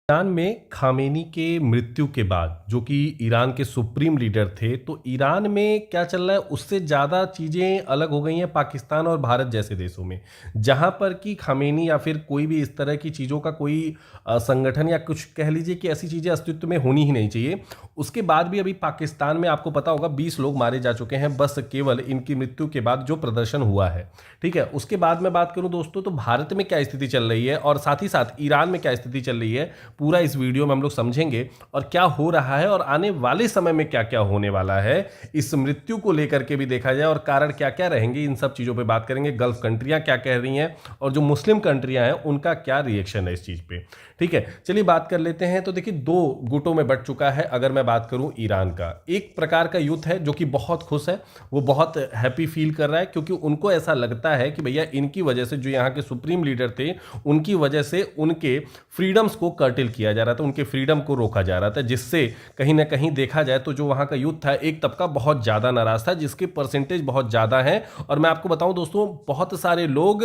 Iran में Khamenei के मृत्यु के बाद जो कि ईरान के सुप्रीम लीडर थे, तो ईरान में क्या चल रहा है उससे ज़्यादा चीज़ें अलग हो गई हैं पाकिस्तान और भारत जैसे देशों में, जहां पर कि खामेनी या फिर कोई भी इस तरह की चीज़ों का कोई संगठन या कुछ कह लीजिए कि ऐसी चीज़ें अस्तित्व में होनी ही नहीं चाहिए। उसके बाद भी अभी पाकिस्तान में आपको पता होगा 20 लोग मारे जा चुके हैं बस केवल इनकी मृत्यु के बाद जो प्रदर्शन हुआ है। ठीक है, उसके बाद मैं बात करूं दोस्तों तो भारत में क्या स्थिति चल रही है और साथ ही साथ ईरान में क्या स्थिति चल रही है, पूरा इस वीडियो में हम लोग समझेंगे और क्या हो रहा है और आने वाले समय में क्या क्या होने वाला है। इस मृत्यु को लेकर के भी देखा जाए और कारण क्या क्या रहेंगे, इन सब चीजों पे बात करेंगे। गल्फ कंट्रियां क्या कह रही हैं और जो मुस्लिम कंट्रियां हैं उनका क्या रिएक्शन है इस चीज पे। ठीक है, चलिए बात कर लेते हैं। तो देखिए, दो गुटों में बंट चुका है। अगर मैं बात करूं ईरान का, एक प्रकार का यूथ है जो कि बहुत खुश है, वो बहुत हैप्पी फील कर रहा है क्योंकि उनको ऐसा लगता है कि भैया इनकी वजह से, जो यहाँ के सुप्रीम लीडर थे उनकी वजह से उनके फ्रीडम्स को कर्टेल किया जा रहा था, उनके फ्रीडम को रोका जा रहा था, जिससे कहीं ना कहीं देखा जाए तो जो वहां का यूथ था एक तबका बहुत ज्यादा नाराज था, जिसके परसेंटेज बहुत ज्यादा है। और मैं आपको बताऊं दोस्तों, बहुत सारे लोग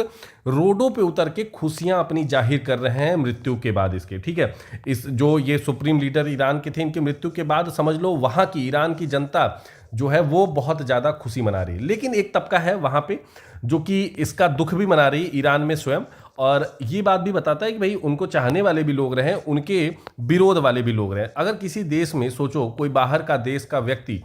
रोडों पे उतर के खुशियां अपनी जाहिर कर रहे हैं मृत्यु के बाद इसके। ठीक है, इस जो ये सुप्रीम लीडर ईरान के थे, इनकी मृत्यु के बाद समझ लो वहां की ईरान की जनता जो है वो बहुत ज्यादा खुशी मना रही है। लेकिन एक तबका है वहां पे जो कि इसका दुख भी मना रही है ईरान में स्वयं, और ये बात भी बताता है कि भाई उनको चाहने वाले भी लोग रहे, उनके विरोध वाले भी लोग रहे। अगर किसी देश में सोचो कोई बाहर का देश का व्यक्ति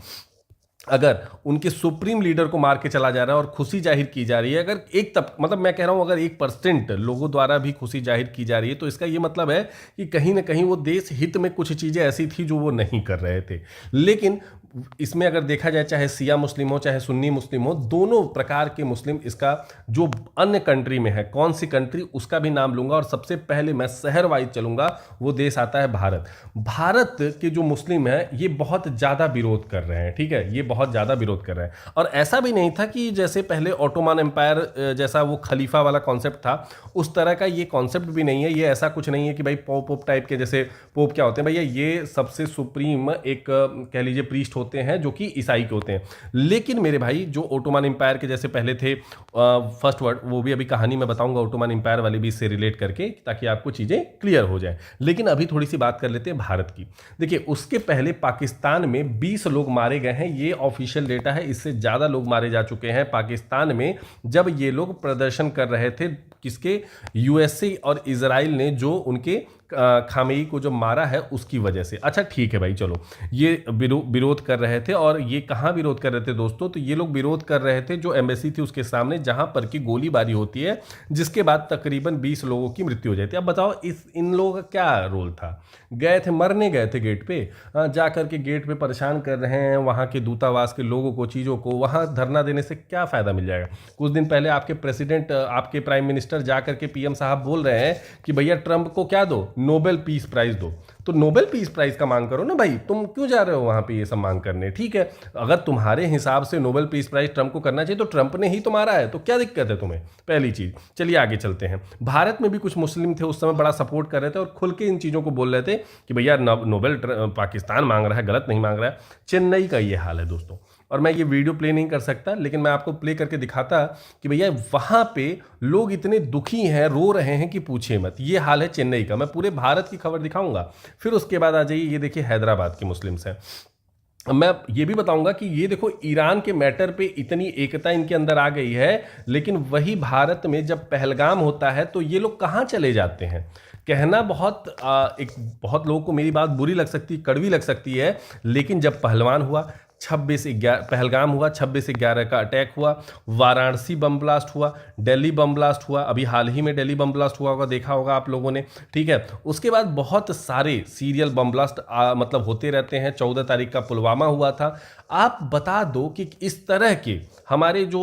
अगर उनके सुप्रीम लीडर को मार के चला जा रहा है और खुशी जाहिर की जा रही है, अगर एक तब मतलब मैं कह रहा हूं अगर 1% लोगों द्वारा भी खुशी जाहिर की जा रही है, तो इसका यह मतलब है कि कहीं ना कहीं वो देश हित में कुछ चीजें ऐसी थी जो वो नहीं कर रहे थे। लेकिन इसमें अगर देखा जाए, चाहे सिया मुस्लिम हो चाहे सुन्नी मुस्लिम हो, दोनों प्रकार के मुस्लिम, इसका जो अन्य कंट्री में है, कौन सी कंट्री उसका भी नाम लूंगा और सबसे पहले मैं शहर वाइज चलूंगा, वो देश आता है भारत। भारत के जो मुस्लिम है ये बहुत ज्यादा विरोध कर रहे हैं। ठीक है, ये बहुत ज्यादा विरोध कर रहे हैं। और ऐसा भी नहीं था कि जैसे पहले ऑटोमन एम्पायर जैसा वो खलीफा वाला कॉन्सेप्ट था, उस तरह का ये कॉन्सेप्ट भी नहीं है। ये ऐसा कुछ नहीं है कि भाई पोप टाइप के, जैसे पोप क्या होते हैं भैया, ये सबसे सुप्रीम एक कह लीजिए प्रीस्ट होते हैं जो कि ईसाई के होते हैं। लेकिन मेरे भाई जो ओटोमन एम्पायर के जैसे पहले थे, फर्स्ट वर्ड, वो भी अभी कहानी में बताऊंगा ओटोमन एम्पायर वाली भी, इससे रिलेट करके, ताकि आपको चीजें क्लियर हो जाए। लेकिन अभी थोड़ी सी बात कर लेते हैं भारत की। देखिए, उसके पहले पाकिस्तान में 20 लोग मारे गए हैं, ये ऑफिशियल डेटा है। इससे ज्यादा लोग मारे जा चुके हैं पाकिस्तान में जब ये लोग प्रदर्शन कर रहे थे, किसके, यूएसए और इजराइल ने जो उनके खामेई को जो मारा है उसकी वजह से। अच्छा ठीक है भाई, चलो, ये विरोध कर रहे थे। और ये कहाँ विरोध कर रहे थे दोस्तों, तो ये लोग विरोध कर रहे थे जो एम्बेसी थी उसके सामने, जहां पर की गोलीबारी होती है, जिसके बाद तकरीबन 20 लोगों की मृत्यु हो जाती है। अब बताओ इन लोगों का क्या रोल था। गए थे, मरने गए थे गेट पे, जा करके गेट पे परेशान कर रहे हैं वहां के दूतावास के लोगों को, चीजों को। वहां धरना देने से क्या फायदा मिल जाएगा। कुछ दिन पहले आपके प्रेसिडेंट, आपके प्राइम मिनिस्टर जा करके पीएम साहब बोल रहे हैं कि भैया ट्रंप को क्या दो, नोबेल पीस प्राइज दो। तो नोबेल पीस प्राइज का मांग करो ना भाई, तुम क्यों जा रहे हो वहां पे ये सब मांग करने। ठीक है, अगर तुम्हारे हिसाब से नोबेल पीस प्राइज ट्रंप को करना चाहिए तो ट्रंप ने ही तो मारा है, तो क्या दिक्कत है तुम्हें, पहली चीज। चलिए आगे चलते हैं। भारत में भी कुछ मुस्लिम थे उस समय, बड़ा सपोर्ट कर रहे थे और खुल के इन चीजों को बोल रहे थे कि भैया नोबेल पाकिस्तान मांग रहा है, गलत नहीं मांग रहा है। चेन्नई का ये हाल है दोस्तों, और मैं ये वीडियो प्ले नहीं कर सकता, लेकिन मैं आपको प्ले करके दिखाता कि भैया वहां पे लोग इतने दुखी हैं, रो रहे हैं कि पूछे मत। ये हाल है चेन्नई का। मैं पूरे भारत की खबर दिखाऊंगा, फिर उसके बाद आ जाइए, ये देखिए हैदराबाद के मुस्लिम्स हैं। मैं ये भी बताऊंगा कि ये देखो ईरान के मैटर पे इतनी एकता इनके अंदर आ गई है, लेकिन वही भारत में जब पहलगाम होता है तो ये लोग कहाँ चले जाते हैं। कहना बहुत बहुत लोगों को मेरी बात बुरी लग सकती, कड़वी लग सकती है, लेकिन जब पहलवान हुआ, 26/11 पहलगाम हुआ, 26/11 का अटैक हुआ, वाराणसी बम ब्लास्ट हुआ, दिल्ली बम ब्लास्ट हुआ, अभी हाल ही में दिल्ली बम ब्लास्ट हुआ होगा, देखा होगा आप लोगों ने। ठीक है, उसके बाद बहुत सारे सीरियल बम ब्लास्ट मतलब होते रहते हैं। 14 तारीख का पुलवामा हुआ था। आप बता दो कि इस तरह के हमारे जो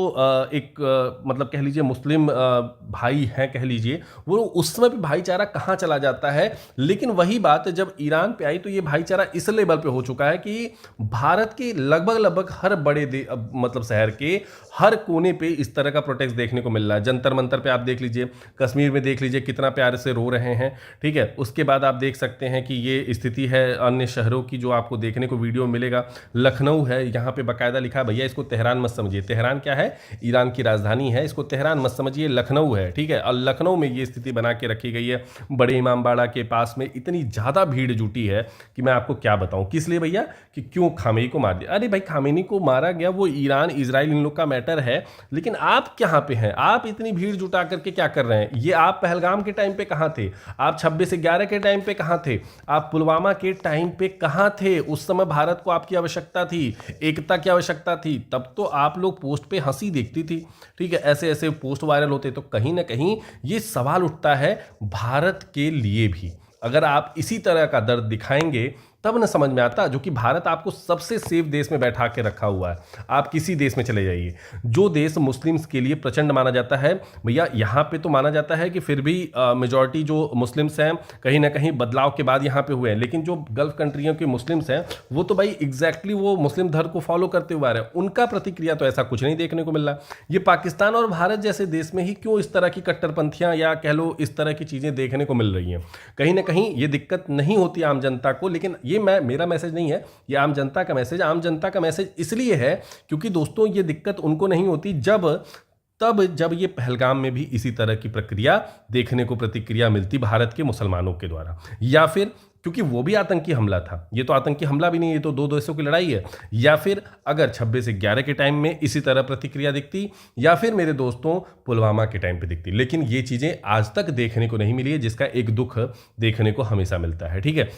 मतलब कह लीजिए मुस्लिम भाई हैं, कह लीजिए, वो उस समय भी भाईचारा कहाँ चला जाता है। लेकिन वही बात जब ईरान पे आई तो ये भाईचारा इस लेवल पे हो चुका है कि भारत के लगभग हर मतलब शहर के हर कोने पे इस तरह का प्रोटेस्ट देखने को मिल रहा है। जंतर मंतर पे आप देख लीजिए, कश्मीर में देख लीजिए कितना प्यार से रो रहे हैं, ठीक है। उसके बाद आप देख सकते हैं कि ये स्थिति है अन्य शहरों की जो आपको देखने को वीडियो मिलेगा। लखनऊ है, यहाँ पे बाकायदा लिखा है भैया इसको तेहरान मत समझिए। तेहरान क्या है? ईरान की राजधानी है, इसको तेहरान मत समझिए, लखनऊ है, ठीक है। और लखनऊ में ये स्थिति बना के रखी गई है। बड़े इमामबाड़ा के पास में इतनी ज़्यादा भीड़ जुटी है कि मैं आपको क्या बताऊं। किस लिए भैया? कि क्यों खामेनी को मार दिया। अरे भाई, खामेनी को मारा गया, वो ईरान इजराइल इन लोग का मैटर है, लेकिन आप कहाँ पे हैं? आप इतनी भीड़ जुटा करके क्या कर रहे हैं? ये आप पहलगाम के टाइम पे कहाँ थे? आप 26/11 के टाइम पे कहाँ थे? आप पुलवामा के टाइम पे कहाँ थे? उस समय भारत को आपकी आवश्यकता थी, एकता की आवश्यकता थी, तब तो आप लोग पोस्ट पे हंसी दिखती थी, ठीक है। ऐसे ऐसे पोस्ट वायरल होते, तो कहीं ना कहीं ये सवाल उठता है भारत के लिए भी। अगर आप इसी तरह का दर्द दिखाएंगे तब न समझ में आता, जो कि भारत आपको सबसे सेफ देश में बैठा के रखा हुआ है। आप किसी देश में चले जाइए, जो देश मुस्लिम्स के लिए प्रचंड माना जाता है, भैया यहाँ पे तो माना जाता है कि फिर भी मेजॉरिटी जो मुस्लिम्स हैं कहीं ना कहीं बदलाव के बाद यहाँ पे हुए हैं, लेकिन जो गल्फ कंट्रियों के मुस्लिम्स हैं वो तो भाई एग्जैक्टली वो मुस्लिम धर्म को फॉलो करते हुए आ रहे हैं। उनका प्रतिक्रिया तो ऐसा कुछ नहीं देखने को मिल रहा। ये पाकिस्तान और भारत जैसे देश में ही क्यों इस तरह की कट्टरपंथियां या कह लो इस तरह की चीज़ें देखने को मिल रही हैं? कहीं ना कहीं ये दिक्कत नहीं होती आम जनता को, लेकिन ये मेरा मैसेज नहीं है, ये आम जनता का मैसेज। आम जनता का मैसेज इसलिए है क्योंकि दोस्तों ये दिक्कत उनको नहीं होती जब ये पहलगाम में भी इसी तरह की प्रक्रिया देखने को प्रतिक्रिया मिलती भारत के मुसलमानों के द्वारा, या फिर क्योंकि वो भी आतंकी हमला था। ये तो आतंकी हमला भी नहीं, ये तो दो देशों की लड़ाई है। या फिर अगर 26/11 के टाइम में इसी तरह प्रतिक्रिया दिखती, या फिर मेरे दोस्तों पुलवामा के टाइम पे दिखती, लेकिन ये चीज़ें आज तक देखने को नहीं मिली है, जिसका एक दुख देखने को हमेशा मिलता है, ठीक है।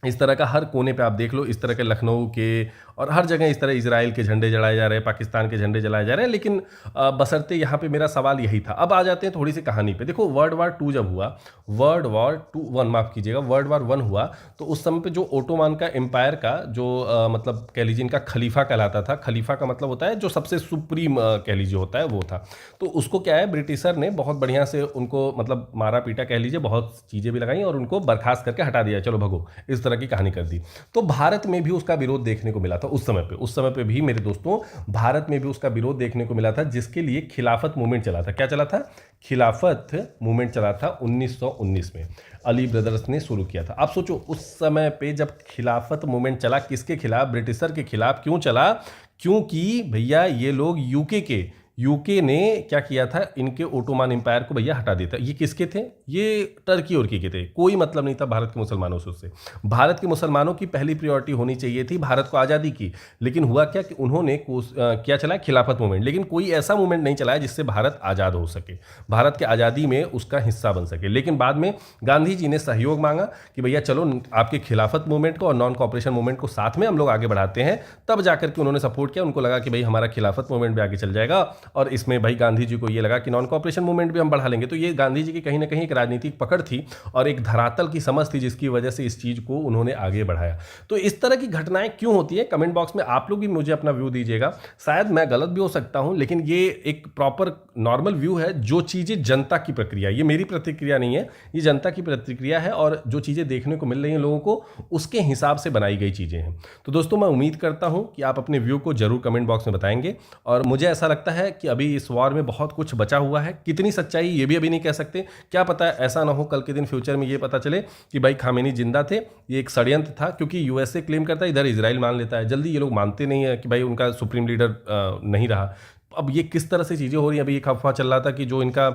इस तरह का हर कोने पे आप देख लो, इस तरह के लखनऊ के और हर जगह इस तरह इजराइल के झंडे जलाए जा रहे हैं, पाकिस्तान के झंडे जलाए जा रहे हैं, लेकिन बशर्ते यहाँ पे मेरा सवाल यही था। अब आ जाते हैं थोड़ी सी कहानी पे। देखो, वर्ल्ड वॉर 2 जब हुआ, वर्ल्ड वॉर 1 हुआ, तो उस समय पे जो ओटोमान का एम्पायर का जो मतलब कह लीजिए इनका खलीफा कहलाता था। खलीफा का मतलब होता है जो सबसे सुप्रीम कह लीजिए होता है, वो था। तो उसको क्या है, ब्रिटिशर ने बहुत बढ़िया से उनको मतलब मारा पीटा कह लीजिए, बहुत चीज़ें भी लगाई और उनको बर्खास्त करके हटा दिया, चलो भगो, इस तरह की कहानी कर दी। तो भारत में भी उसका विरोध देखने को मिला था उस समय पे भी मेरे दोस्तों, भारत में भी उसका विरोध देखने को मिला था, जिसके लिए खिलाफत मूवमेंट चला था। क्या चला था? खिलाफत मूवमेंट चला था 1919 में, अली ब्रदर्स ने शुरू किया था। आप सोचो उस समय पे जब खिलाफत मूवमेंट चला, किसके खिलाफ? ब्रिटिशर के खिलाफ। क्यों चला? क्योंकि भैया ये लोग यूके ने क्या किया था, इनके ओटोमान एम्पायर को भैया हटा देता। ये किसके थे? ये टर्की और के थे। कोई मतलब नहीं था भारत के मुसलमानों से उससे। भारत के मुसलमानों की पहली प्रायोरिटी होनी चाहिए थी भारत को आज़ादी की, लेकिन हुआ क्या कि उन्होंने क्या चलाया? खिलाफत मूवमेंट। लेकिन कोई ऐसा मूवमेंट नहीं चलाया जिससे भारत आज़ाद हो सके, भारत के आज़ादी में उसका हिस्सा बन सके। लेकिन बाद में गांधी जी ने सहयोग मांगा कि भैया चलो आपके खिलाफत मूवमेंट को और नॉन कॉपरेशन मूवमेंट को साथ में हम लोग आगे बढ़ाते हैं। तब जाकर के उन्होंने सपोर्ट किया। उनको लगा कि भाई हमारा खिलाफत मूवमेंट भी आगे चल जाएगा, और इसमें भाई गांधी जी को ये लगा कि नॉन कॉपरेशन मूवमेंट भी हम बढ़ा लेंगे। तो ये गांधी जी की कहीं ना कहीं एक राजनीतिक पकड़ थी और एक धरातल की समझ थी, जिसकी वजह से इस चीज को उन्होंने आगे बढ़ाया। तो इस तरह की घटनाएं क्यों होती है, कमेंट बॉक्स में आप लोग भी मुझे अपना व्यू दीजिएगा। शायद मैं गलत भी हो सकता हूं, लेकिन ये एक प्रॉपर नॉर्मल व्यू है। जो चीजें जनता की प्रक्रिया, ये मेरी प्रतिक्रिया नहीं है, ये जनता की प्रतिक्रिया है, और जो चीजें देखने को मिल रही हैं लोगों को, उसके हिसाब से बनाई गई चीजें हैं। तो दोस्तों, मैं उम्मीद करता हूं कि आप अपने व्यू को जरूर कमेंट बॉक्स में बताएंगे। और मुझे ऐसा लगता है कि अभी इस वॉर में बहुत कुछ बचा हुआ है। कितनी सच्चाई ये भी अभी नहीं कह सकते। क्या पता है ऐसा ना हो कल के दिन फ्यूचर में ये पता चले कि भाई खामेनी जिंदा थे, ये एक षड्यंत्र था। क्योंकि यूएसए क्लेम करता है, इधर इजराइल मान लेता है। जल्दी ये लोग मानते नहीं है कि भाई उनका सुप्रीम लीडर नहीं रहा। अब ये किस तरह से चीज़ें हो रही हैं। अभी एक अफवाह चल रहा था कि जो इनका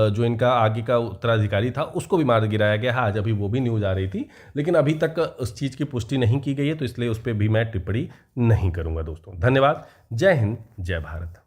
जो इनका आगे का उत्तराधिकारी था उसको भी मार गिराया गया है आज, अभी वो भी न्यूज़ आ रही थी, लेकिन अभी तक उस चीज़ की पुष्टि नहीं की गई है, तो इसलिए उस पर भी मैं टिप्पणी नहीं करूँगा। दोस्तों धन्यवाद। जय हिंद, जय भारत।